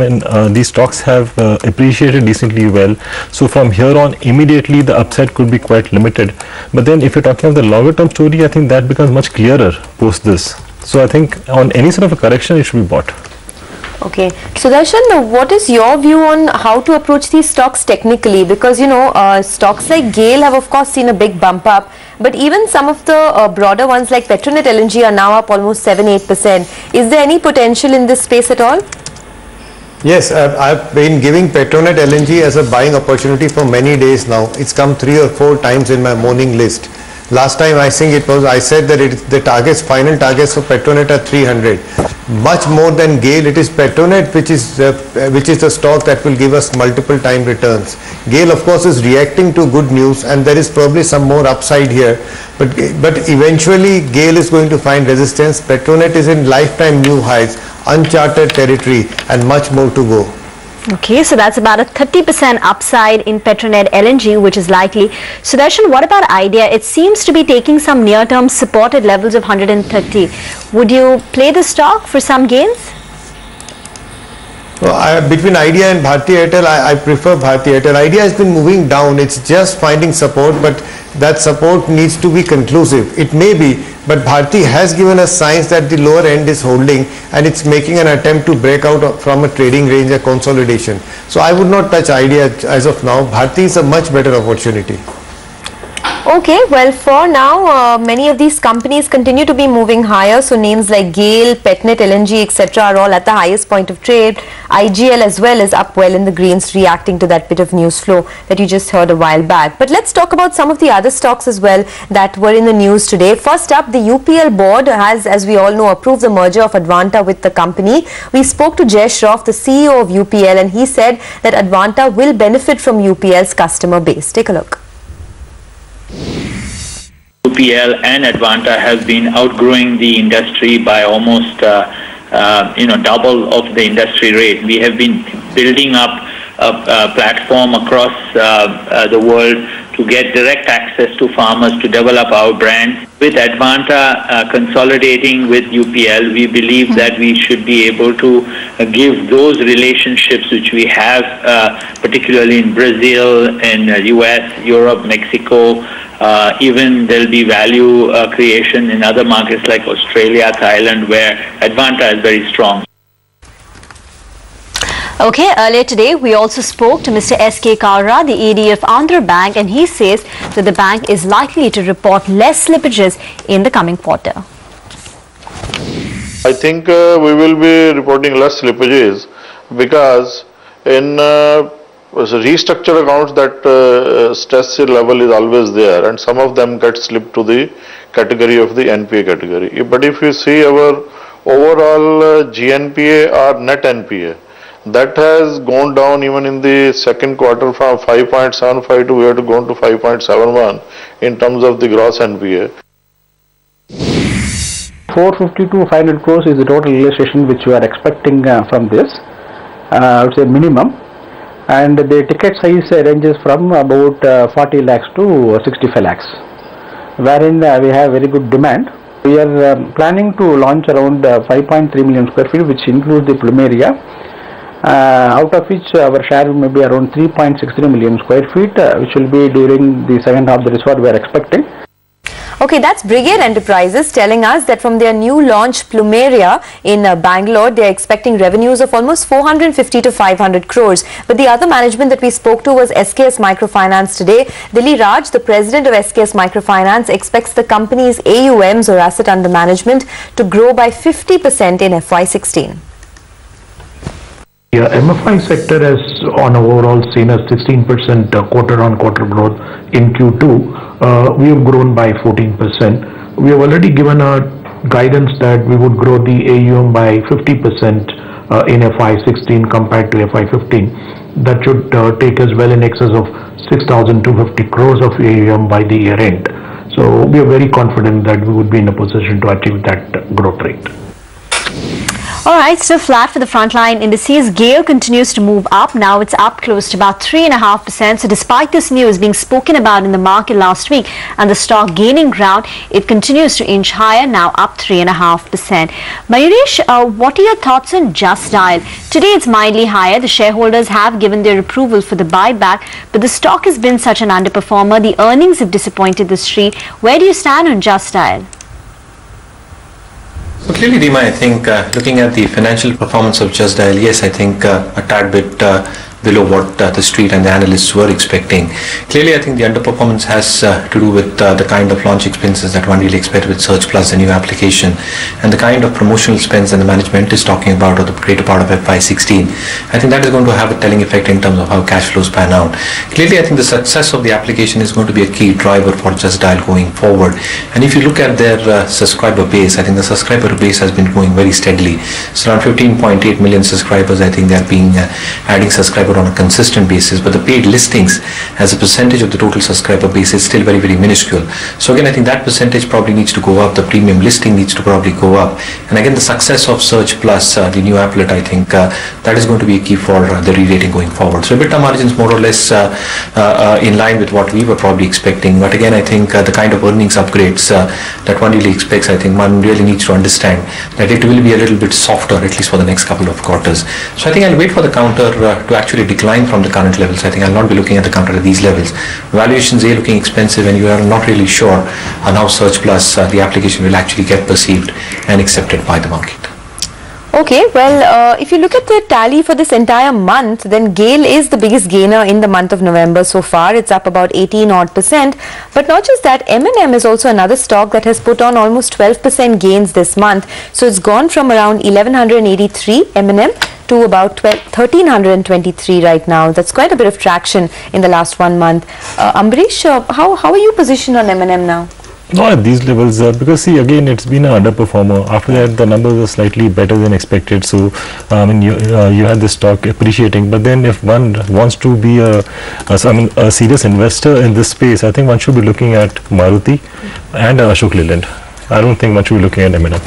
[SPEAKER 13] these stocks have appreciated decently well, so from here on immediately the upside could be quite limited. But then if you're talking of the longer term story, I think that becomes much clearer post this. So I think on any sort of a correction it should be bought.
[SPEAKER 1] Okay, Sudarshan, what is your view on how to approach these stocks technically? Because stocks like GAIL have of course seen a big bump up, but even some of the broader ones like Petronet LNG are now up almost 7-8%. Is there any potential in this space at all?
[SPEAKER 2] Yes, I've been giving Petronet LNG as a buying opportunity for many days now. It's come 3 or 4 times in my morning list. Last time I think I said that the final targets for Petronet are 300. Much more than GAIL, it is Petronet which is the stock that will give us multiple time returns. GAIL of course is reacting to good news, and there is probably some more upside here. But eventually GAIL is going to find resistance. Petronet is in lifetime new highs, uncharted territory, and much more to go.
[SPEAKER 3] Okay, so that's about a 30% upside in Petronet LNG, which is likely. Sudarshan, what about Idea? It seems to be taking some near-term support at levels of 130. Would you play the stock for some gains?
[SPEAKER 2] Well, between Idea and Bharti Airtel, I prefer Bharti Airtel. Idea has been moving down. It's just finding support, but that support needs to be conclusive. It may be, but Bharti has given us signs that the lower end is holding, and it's making an attempt to break out from a trading range, a consolidation. So I would not touch Idea as of now. Bharti is a much better opportunity.
[SPEAKER 1] Okay, well for now many of these companies continue to be moving higher, so names like GAIL, Petronet LNG etc. are all at the highest point of trade. IGL as well is up well in the greens, reacting to that bit of news flow that you just heard a while back. But let's talk about some of the other stocks as well that were in the news today. First up, the UPL board has, as we all know, approved the merger of Advanta with the company. We spoke to Jay Shroff, the CEO of UPL, and he said that Advanta will benefit from UPL's customer base. Take a look.
[SPEAKER 14] UPL and Advanta has been outgrowing the industry by almost double of the industry rate. We have been building up a platform across the world to get direct access to farmers to develop our brands. With Advanta consolidating with UPL, we believe that we should be able to give those relationships which we have, particularly in Brazil, in US, Europe, Mexico. Even there'll be value creation in other markets like Australia, Thailand, where Advanta is very strong.
[SPEAKER 3] Okay, earlier today we also spoke to Mr. S.K. Kaura, the ED of Andhra Bank, and he says that the bank is likely to report less slippages in the coming quarter.
[SPEAKER 15] I think we will be reporting less slippages because in restructured accounts that stress level is always there, and some of them get slipped to the category of the NPA category. But if you see our overall GNPA or net NPA, that has gone down even in the second quarter from 5.75 to we have to go to 5.71 in terms of the gross NPA.
[SPEAKER 8] 450 to 500 crores is the total realization which we are expecting from this. I would say minimum. and the ticket size ranges from about 40 lakhs to 65 lakhs, wherein we have very good demand. We are planning to launch around 5.3 million square feet, which includes the Plumeria, out of which our share may be around 3.63 million square feet, which will be during the second half. That is what we are expecting.
[SPEAKER 1] Okay, that's Brigade Enterprises telling us that from their new launch Plumeria in Bangalore, they are expecting revenues of almost 450 to 500 crores. But the other management that we spoke to was SKS Microfinance today. Dilli Raj, the president of SKS Microfinance, expects the company's AUMs or asset under management to grow by 50% in FY16.
[SPEAKER 16] Yeah, MFI sector has on overall seen a 16% quarter-on-quarter growth in Q2. We have grown by 14%. We have already given a guidance that we would grow the AUM by 50% in FY16 compared to FY15. That should take us well in excess of 6,250 crores of AUM by the year end. So we are very confident that we would be in a position to achieve that growth rate.
[SPEAKER 3] Alright, still flat for the frontline indices. GAIL continues to move up. Now it's up close to about 3.5%. So despite this news being spoken about in the market last week and the stock gaining ground, it continues to inch higher, now up 3.5%. Mayuresh, what are your thoughts on Just Dial? Today it's mildly higher. The shareholders have given their approval for the buyback, but the stock has been such an underperformer. The earnings have disappointed the street. Where do you stand on Just Dial?
[SPEAKER 6] So clearly, Dima, I think looking at the financial performance of Just Dial, yes, I think a tad bit below what the street and the analysts were expecting. Clearly, I think the underperformance has to do with the kind of launch expenses that one really expected with Search Plus, the new application, and the kind of promotional spends that the management is talking about, or the greater part of FY16. I think that is going to have a telling effect in terms of how cash flows pan out. Clearly, I think the success of the application is going to be a key driver for Just Dial going forward. And if you look at their subscriber base, I think the subscriber base has been growing very steadily. So around 15.8 million subscribers, I think they are being adding subscribers on a consistent basis, but the paid listings as a percentage of the total subscriber base is still very, very minuscule. So again, I think that percentage probably needs to go up. The premium listing needs to probably go up. And again, the success of Search Plus, the new applet, I think that is going to be a key for the re-rating going forward. So EBITDA margins more or less in line with what we were probably expecting. But again, I think the kind of earnings upgrades that one really expects, I think one really needs to understand that it will be a little bit softer, at least for the next couple of quarters. So I think I'll wait for the counter to actually decline from the current levels. I think I'll not be looking at the counter at these levels. Valuations are looking expensive, and you are not really sure on how Search Plus, the application, will actually get perceived and accepted by the market.
[SPEAKER 1] Okay, well, if you look at the tally for this entire month, then GAIL is the biggest gainer in the month of November so far. It's up about 18%. But not just that, M&M is also another stock that has put on almost 12% gains this month. So it's gone from around 1183 M&M to about 1323 right now. That's quite a bit of traction in the last 1 month. Ambrish, how are you positioned on M&M now?
[SPEAKER 13] Not at these levels, because see, again, it's been an underperformer. After that, the numbers were slightly better than expected. So, I mean, you had this stock appreciating. But then, if one wants to be a serious investor in this space, I think one should be looking at Maruti and Ashok Leyland. I don't think one should be looking at M&M.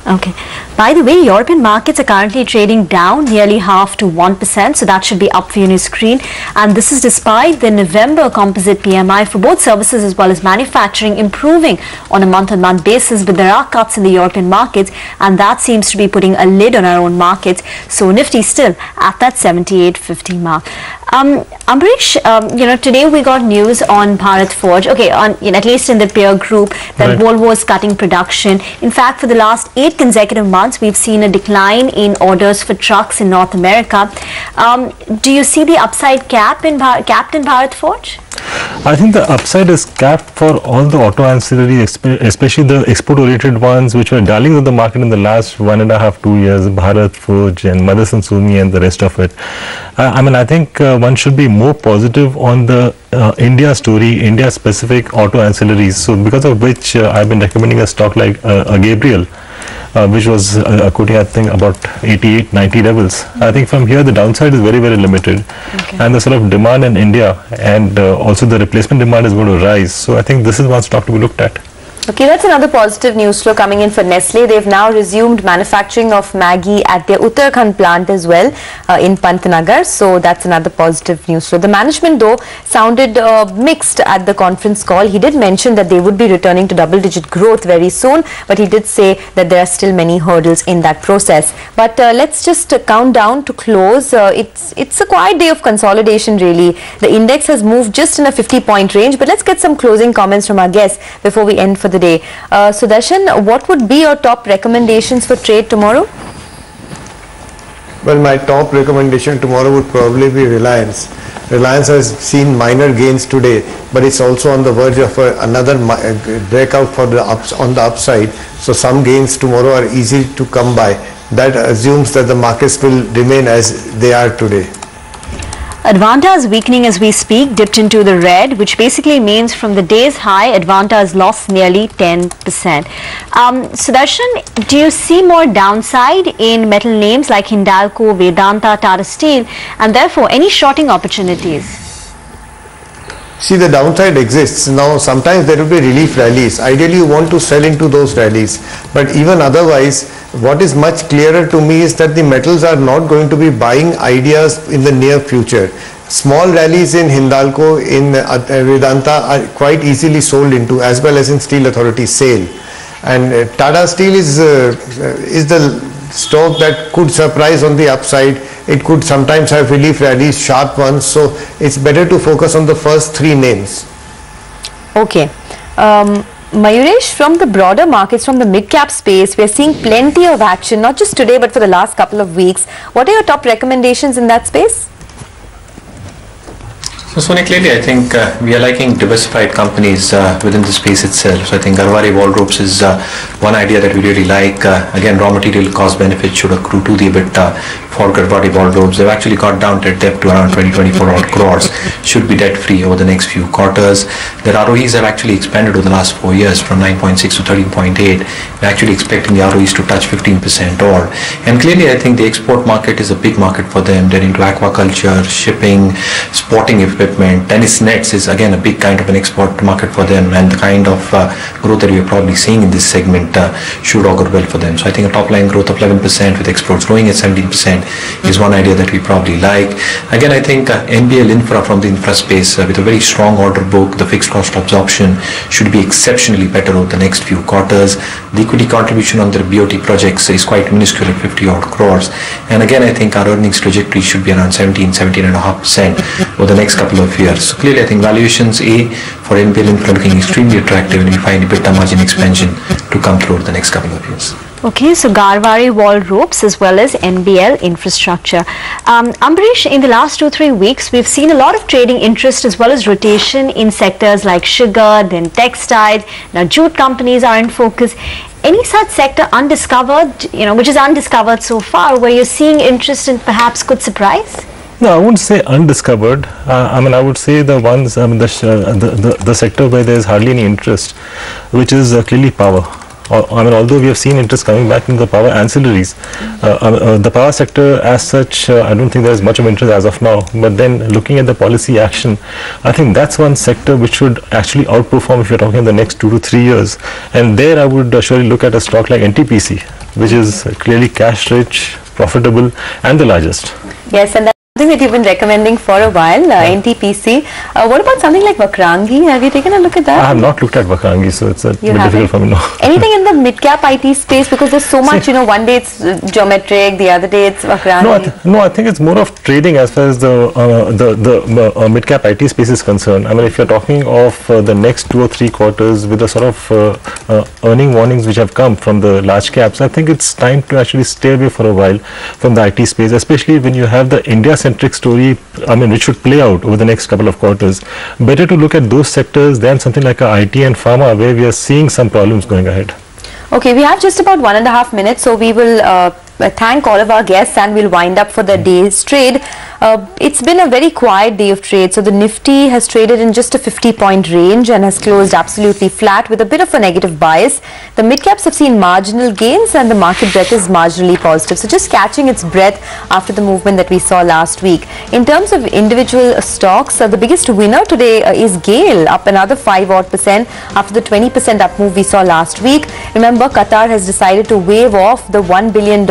[SPEAKER 3] Okay. By the way, European markets are currently trading down nearly half to 1%, so that should be up for you on your screen. And this is despite the November composite PMI for both services as well as manufacturing improving on a month-on-month basis, but there are cuts in the European markets, and that seems to be putting a lid on our own markets. So Nifty still at that 78.50 mark. Ambrish, today we got news on Bharat Forge. Okay, at least in the peer group, that Volvo is cutting production. In fact, for the last 8 consecutive months, we've seen a decline in orders for trucks in North America. Do you see the upside capped in Bharat Forge?
[SPEAKER 13] I think the upside is capped for all the auto ancillaries, especially the export-oriented ones, which were darlings of the market in the last 1.5 to 2 years, Bharat Forge and Motherson Sumi and the rest of it. I think one should be more positive on the India story, India-specific auto ancillaries. So because of which I've been recommending a stock like Gabriel, which was quoting, I think, about 88, 90 levels. I think from here the downside is very, very limited. Okay. And the sort of demand in India and also the replacement demand is going to rise. So I think this is one stock to be looked at.
[SPEAKER 1] Okay, that's another positive news flow coming in for Nestle. They've now resumed manufacturing of Maggi at their Uttarakhand plant as well in Pantnagar. So that's another positive news flow. The management though sounded mixed at the conference call. He did mention that they would be returning to double-digit growth very soon, but he did say that there are still many hurdles in that process. But let's just count down to close. It's a quiet day of consolidation really. The index has moved just in a 50-point range, but let's get some closing comments from our guests before we end for the day. Sudarshan, what would be your top recommendations for trade tomorrow?
[SPEAKER 2] Well, my top recommendation tomorrow would probably be Reliance. Reliance has seen minor gains today, but it's also on the verge of another breakout for the on the upside. So some gains tomorrow are easy to come by. That assumes that the markets will remain as they are today.
[SPEAKER 3] Advanta is weakening as we speak, dipped into the red, which basically means from the day's high, Advanta has lost nearly 10%. Sudarshan, do you see more downside in metal names like Hindalco, Vedanta, Tata Steel, and therefore any shorting opportunities?
[SPEAKER 2] See, the downside exists. Now, sometimes there will be relief rallies. Ideally, you want to sell into those rallies. But even otherwise, what is much clearer to me is that the metals are not going to be buying ideas in the near future. Small rallies in Hindalco, in Vedanta are quite easily sold into, as well as in Steel Authority sale. And Tata Steel is the stock that could surprise on the upside. It could sometimes have relief rallies, sharp ones. So it's better to focus on the first three names.
[SPEAKER 1] Okay. Mayuresh, from the broader markets, from the mid-cap space, we are seeing plenty of action, not just today, but for the last couple of weeks. What are your top recommendations in that space?
[SPEAKER 6] So Sonia, clearly I think we are liking diversified companies within the space itself. So I think Garhwari Wallropes is one idea that we really like. Again, raw material cost benefit should accrue to the EBITDA for Garhwari Wallropes. They've actually got down their debt to around 20-24 odd crores. Should be debt free over the next few quarters. Their ROEs have actually expanded over the last 4 years from 9.6 to 13.8. We're actually expecting the ROEs to touch 15% odd. And clearly I think the export market is a big market for them. They're into aquaculture, shipping, sporting equipment. Tennis nets is again a big kind of an export market for them, and the kind of growth that we are probably seeing in this segment should augur well for them. So I think a top line growth of 11% with exports growing at 17% is one idea that we probably like. Again, I think NBL Infra from the infra space with a very strong order book, the fixed cost absorption should be exceptionally better over the next few quarters. The equity contribution on their BOT projects is quite minuscule at 50 odd crores. And again, I think our earnings trajectory should be around 17.5% over the next couple of years. So clearly I think valuations for NBL Infra looking extremely attractive, and we find EBITDA margin expansion to come through over the next couple of years.
[SPEAKER 3] Okay, so Garhwari Wallropes as well as NBL Infrastructure. Ambarish, in the last 2-3 weeks, we've seen a lot of trading interest as well as rotation in sectors like sugar, then textiles. Now jute companies are in focus. Any such sector undiscovered, which is undiscovered so far, where you're seeing interest and perhaps could surprise?
[SPEAKER 13] No, I wouldn't say undiscovered. I would say the ones, the sector where there is hardly any interest, which is clearly power. Although we have seen interest coming back in the power ancillaries, the power sector as such, I don't think there is much of interest as of now. But then looking at the policy action, I think that's one sector which should actually outperform if you're talking in the next 2 to 3 years. And there I would surely look at a stock like NTPC, which is clearly cash rich, profitable, and the largest.
[SPEAKER 1] Yes, and that's something that you've been recommending for a while, NTPC. What about something like Vakrangi? Have you taken a look at that?
[SPEAKER 13] I have not looked at Vakrangi, so it's a bit difficult for me now.
[SPEAKER 1] Anything in the mid-cap IT space? Because there's so much, one day it's Geometric, the other day it's Vakrangi.
[SPEAKER 13] No, I think it's more of trading as far as the mid-cap IT space is concerned. If you're talking of the next 2 or 3 quarters with the sort of earning warnings which have come from the large caps, I think it's time to actually stay away for a while from the IT space, especially when you have the India-centric story, which should play out over the next couple of quarters. Better to look at those sectors than something like IT and pharma, where we are seeing some problems going ahead.
[SPEAKER 1] Okay, we have just about 1.5 minutes, so we will thank all of our guests and we'll wind up for the day's trade. It's been a very quiet day of trade. So the Nifty has traded in just a 50-point range and has closed absolutely flat with a bit of a negative bias. The mid-caps have seen marginal gains and the market breadth is marginally positive. So just catching its breath after the movement that we saw last week. In terms of individual stocks, the biggest winner today is GAIL, up another 5% after the 20% up move we saw last week. Remember, Qatar has decided to waive off the $1 billion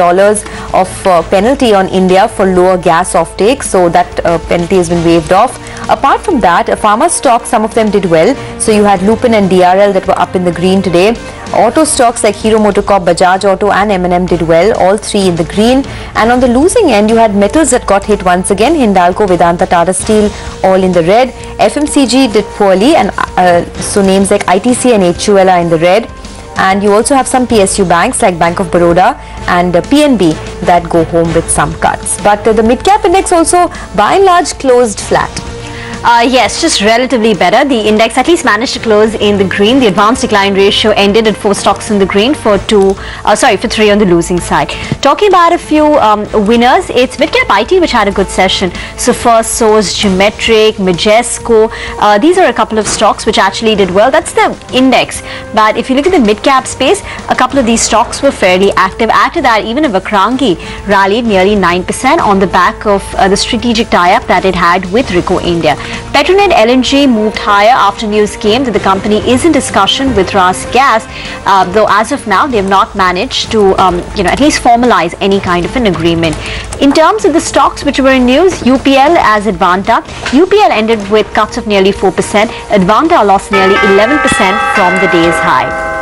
[SPEAKER 1] of penalty on India for lower gas offtake. So that penalty has been waived off. Apart from that, pharma stocks, some of them did well. So you had Lupin and DRL that were up in the green today. Auto stocks like Hero MotoCorp, Bajaj Auto and M&M did well, all three in the green. And on the losing end, you had metals that got hit once again. Hindalco, Vedanta, Tata Steel, all in the red. FMCG did poorly, and so names like ITC and HUL are in the red. And you also have some PSU banks like Bank of Baroda and PNB that go home with some cuts. But the mid-cap index also by and large closed flat.
[SPEAKER 3] Yes, just relatively better. The index at least managed to close in the green. The advanced decline ratio ended at 4 stocks in the green for 3 on the losing side. Talking about a few winners, it's Midcap IT which had a good session. So first Source, Geometric, Majesco. These are a couple of stocks which actually did well. That's the index. But if you look at the mid-cap space, a couple of these stocks were fairly active. Add to that, even Vakrangi rallied nearly 9% on the back of the strategic tie-up that it had with Rico India. Petronet LNG moved higher after news came that the company is in discussion with Ras Gas, though as of now they have not managed to at least formalize any kind of an agreement. In terms of the stocks which were in news, UPL as Advanta. UPL ended with cuts of nearly 4%. Advanta lost nearly 11% from the day's high.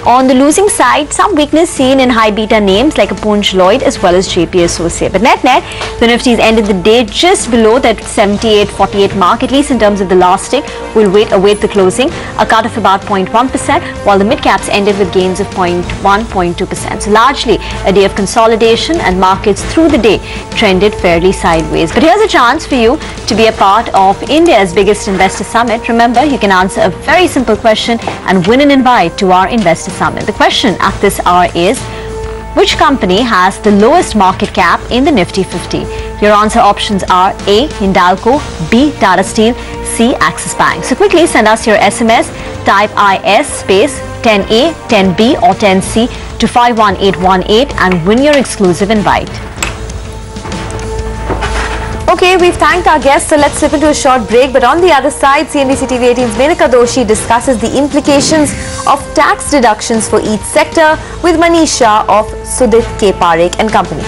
[SPEAKER 3] On the losing side, some weakness seen in high beta names like Punj Lloyd as well as JP Associate. But net-net, the Nifty's ended the day just below that 78.48 mark, at least in terms of the last tick. We'll await the closing, a cut of about 0.1%, while the mid-caps ended with gains of 0.1, 0.2%. So largely a day of consolidation, and markets through the day trended fairly sideways. But here's a chance for you to be a part of India's biggest investor summit. Remember, you can answer a very simple question and win an invite to our investor summit. The question at this hour is, which company has the lowest market cap in the Nifty 50? Your answer options are A. Hindalco, B. Tata Steel, C. Axis Bank. So quickly send us your SMS, type IS space 10A, 10B or 10C to 51818 and win your exclusive invite.
[SPEAKER 1] Okay, we've thanked our guests, so let's slip into a short break. But on the other side, CNBC TV 18's Menaka Doshi discusses the implications of tax deductions for each sector with Manish Shah of Sudit K. Parekh and Company.